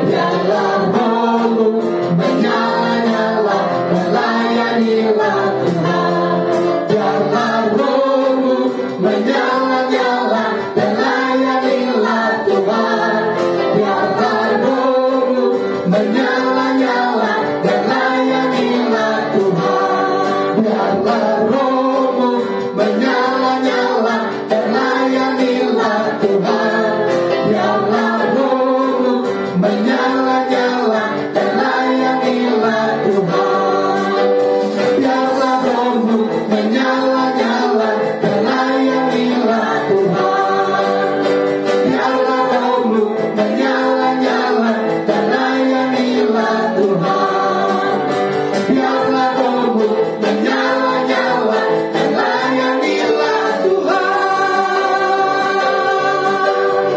Biarlah rohmu menyala-nyala dan layanilah Tuhan. Biarlah rohmu menyala-nyala dan layanilah Tuhan. Biarlah rohmu menyala-nyala dan layanilah Tuhan. Biarlah rohmu menyala-nyala dan layanilah Tuhan. Biarlah rohmu menyala-nyala dan layanilah Tuhan. Biarlah rohmu menyala-nyala dan layanilah Tuhan. Biarlah rohmu menyala-nyala dan layanilah Tuhan. Biarlah rohmu menyala-nyala dan layanilah Tuhan.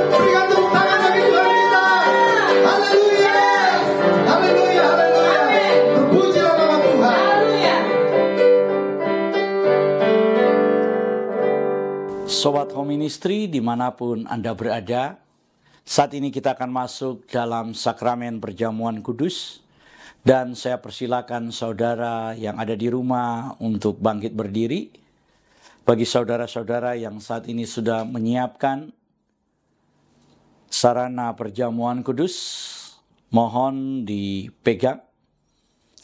Berikan tepuk tangan bagi Tuhan kita. Haleluya. Haleluya, haleluya. Terpujilah nama Tuhan. Haleluya. Sobat Home Ministry dimanapun Anda berada, saat ini kita akan masuk dalam sakramen perjamuan kudus. Dan saya persilakan saudara yang ada di rumah untuk bangkit berdiri. Bagi saudara-saudara yang saat ini sudah menyiapkan sarana perjamuan kudus, mohon dipegang.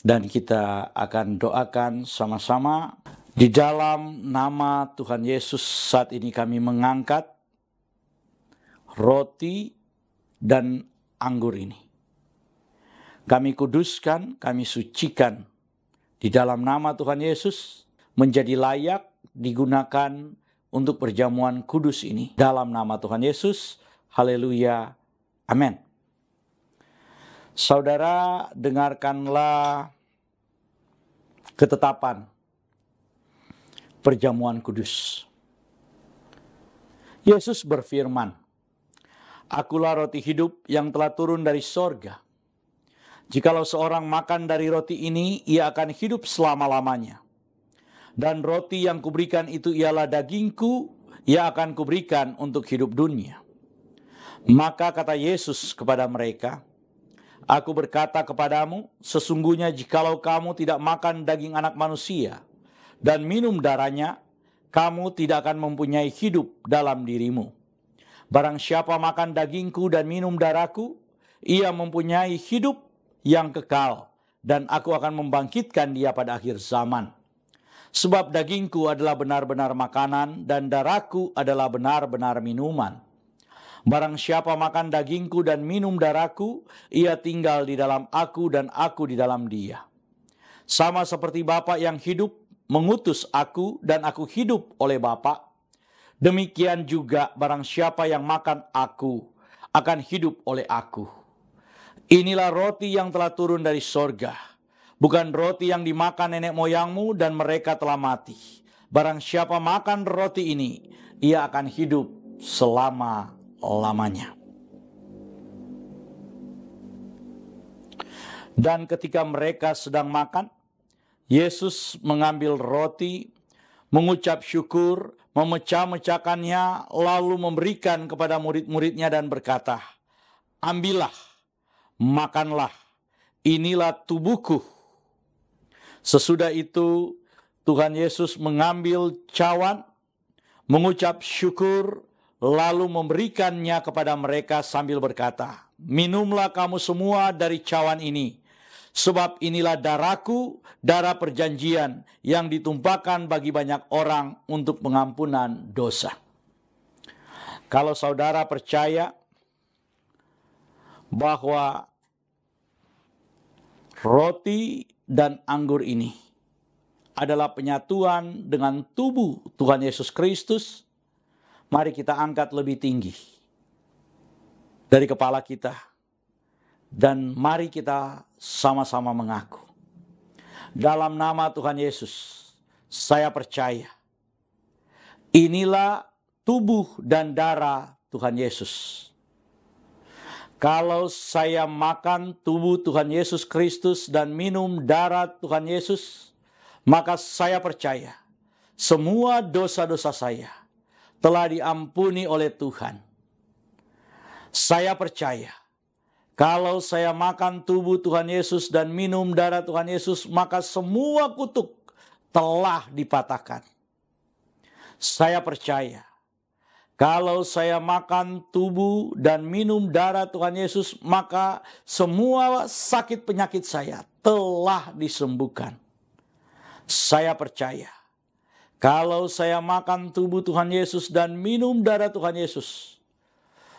Dan kita akan doakan sama-sama. Di dalam nama Tuhan Yesus saat ini kami mengangkat roti dan anggur ini. Kami kuduskan, kami sucikan di dalam nama Tuhan Yesus menjadi layak digunakan untuk perjamuan kudus ini. Dalam nama Tuhan Yesus, haleluya, amin. Saudara, dengarkanlah ketetapan perjamuan kudus. Yesus berfirman, "Akulah roti hidup yang telah turun dari sorga. Jikalau seorang makan dari roti ini, ia akan hidup selama-lamanya. Dan roti yang kuberikan itu ialah dagingku, ia akan kuberikan untuk hidup dunia." Maka kata Yesus kepada mereka, "Aku berkata kepadamu, sesungguhnya jikalau kamu tidak makan daging anak manusia dan minum darahnya, kamu tidak akan mempunyai hidup dalam dirimu. Barang siapa makan dagingku dan minum darahku, ia mempunyai hidup yang kekal, dan aku akan membangkitkan dia pada akhir zaman. Sebab dagingku adalah benar-benar makanan, dan darahku adalah benar-benar minuman. Barang siapa makan dagingku dan minum darahku, ia tinggal di dalam aku dan aku di dalam dia. Sama seperti Bapa yang hidup mengutus aku dan aku hidup oleh Bapa, Demikian juga barang siapa yang makan aku akan hidup oleh aku. Inilah roti yang telah turun dari sorga, bukan roti yang dimakan nenek moyangmu dan mereka telah mati. Barang siapa makan roti ini, ia akan hidup selama-lamanya. Dan ketika mereka sedang makan, Yesus mengambil roti, mengucap syukur, memecah-mecahkannya, lalu memberikan kepada murid-muridnya dan berkata, "Ambillah, makanlah, inilah tubuhku." Sesudah itu, Tuhan Yesus mengambil cawan, mengucap syukur, lalu memberikannya kepada mereka sambil berkata, "Minumlah kamu semua dari cawan ini, sebab inilah darahku, darah perjanjian yang ditumpahkan bagi banyak orang untuk pengampunan dosa." Kalau saudara percaya bahwa roti dan anggur ini adalah penyatuan dengan tubuh Tuhan Yesus Kristus, mari kita angkat lebih tinggi dari kepala kita. Dan mari kita sama-sama mengaku, dalam nama Tuhan Yesus, saya percaya inilah tubuh dan darah Tuhan Yesus. Kalau saya makan tubuh Tuhan Yesus Kristus dan minum darah Tuhan Yesus, maka saya percaya semua dosa-dosa saya telah diampuni oleh Tuhan. Saya percaya kalau saya makan tubuh Tuhan Yesus dan minum darah Tuhan Yesus, maka semua kutuk telah dipatahkan. Saya percaya kalau saya makan tubuh dan minum darah Tuhan Yesus, maka semua sakit penyakit saya telah disembuhkan. Saya percaya kalau saya makan tubuh Tuhan Yesus dan minum darah Tuhan Yesus,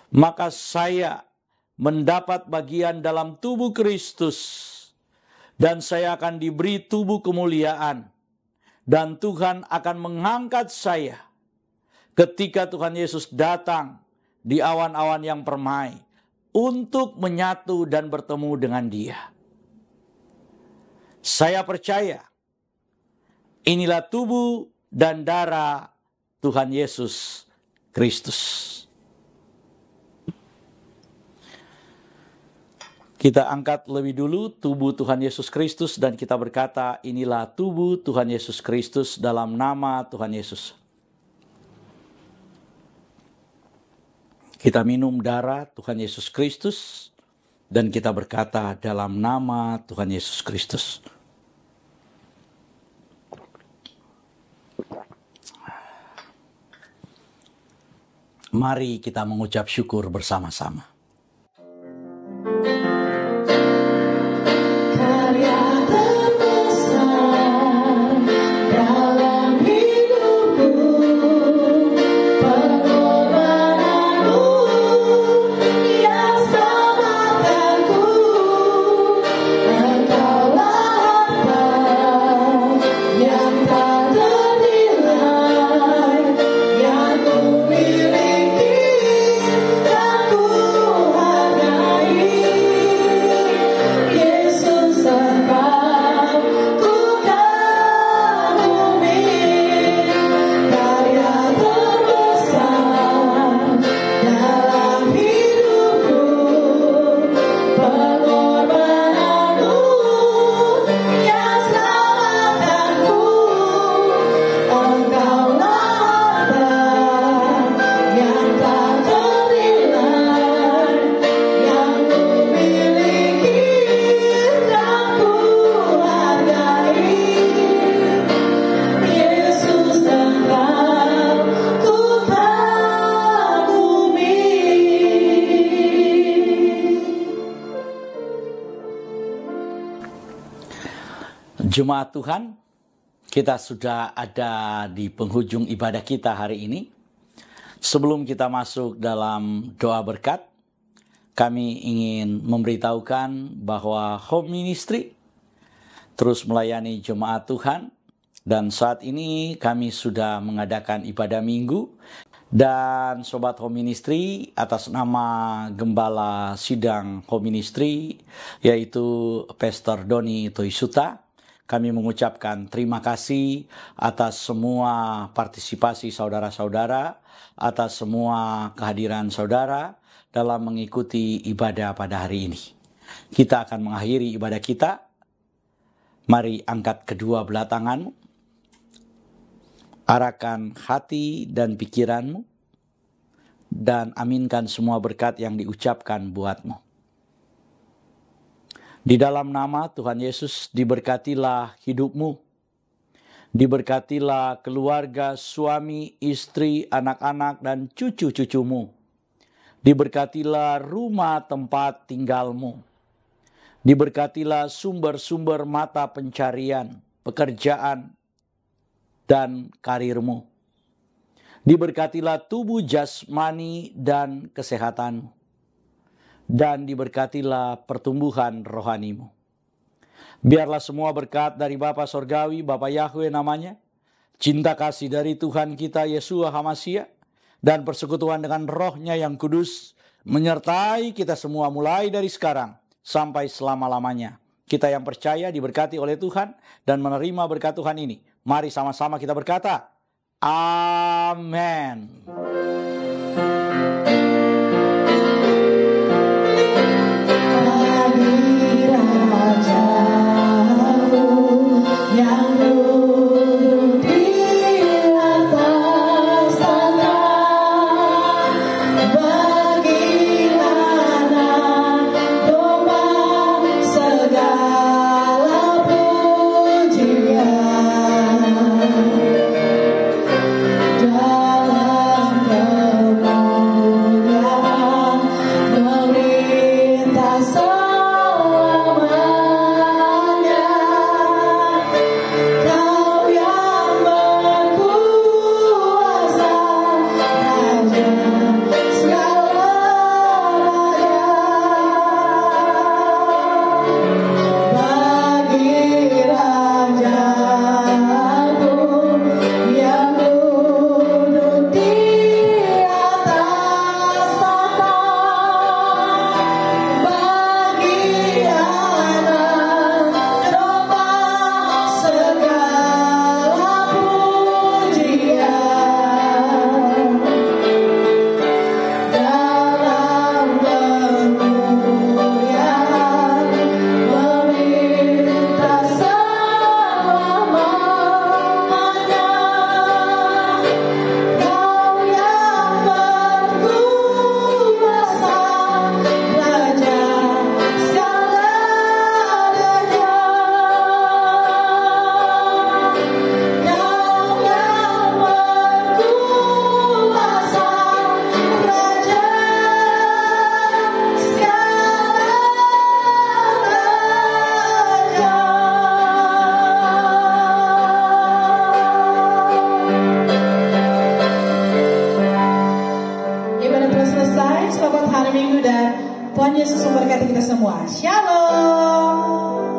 maka saya mendapat bagian dalam tubuh Kristus, dan saya akan diberi tubuh kemuliaan, dan Tuhan akan mengangkat saya ketika Tuhan Yesus datang di awan-awan yang permai untuk menyatu dan bertemu dengan Dia. Saya percaya inilah tubuh dan darah Tuhan Yesus Kristus. Kita angkat lebih dulu tubuh Tuhan Yesus Kristus dan kita berkata, inilah tubuh Tuhan Yesus Kristus dalam nama Tuhan Yesus. Kita minum darah Tuhan Yesus Kristus dan kita berkata dalam nama Tuhan Yesus Kristus. Mari kita mengucap syukur bersama-sama. Jemaat Tuhan, kita sudah ada di penghujung ibadah kita hari ini. Sebelum kita masuk dalam doa berkat, kami ingin memberitahukan bahwa Home Ministry terus melayani jemaat Tuhan. Dan saat ini kami sudah mengadakan ibadah minggu Dan Sobat Home Ministry, atas nama Gembala Sidang Home Ministry, yaitu Pastor Doni Toisuta, kami mengucapkan terima kasih atas semua partisipasi saudara-saudara, atas semua kehadiran saudara dalam mengikuti ibadah pada hari ini. Kita akan mengakhiri ibadah kita. Mari angkat kedua belah tanganmu, arahkan hati dan pikiranmu, dan aminkan semua berkat yang diucapkan buatmu. Di dalam nama Tuhan Yesus, diberkatilah hidupmu, diberkatilah keluarga, suami, istri, anak-anak, dan cucu-cucumu. Diberkatilah rumah tempat tinggalmu. Diberkatilah sumber-sumber mata pencarian, pekerjaan, dan karirmu. Diberkatilah tubuh jasmani dan kesehatanmu. Dan diberkatilah pertumbuhan rohanimu. Biarlah semua berkat dari Bapa Sorgawi, Bapa Yahweh namanya, cinta kasih dari Tuhan kita Yeshua HaMashiach, dan persekutuan dengan Roh-Nya yang kudus, menyertai kita semua mulai dari sekarang sampai selama-lamanya. Kita yang percaya diberkati oleh Tuhan dan menerima berkat Tuhan ini. Mari sama-sama kita berkata, Amin. Selamat hari Minggu dan Tuhan Yesus memberkati kita semua. Shalom.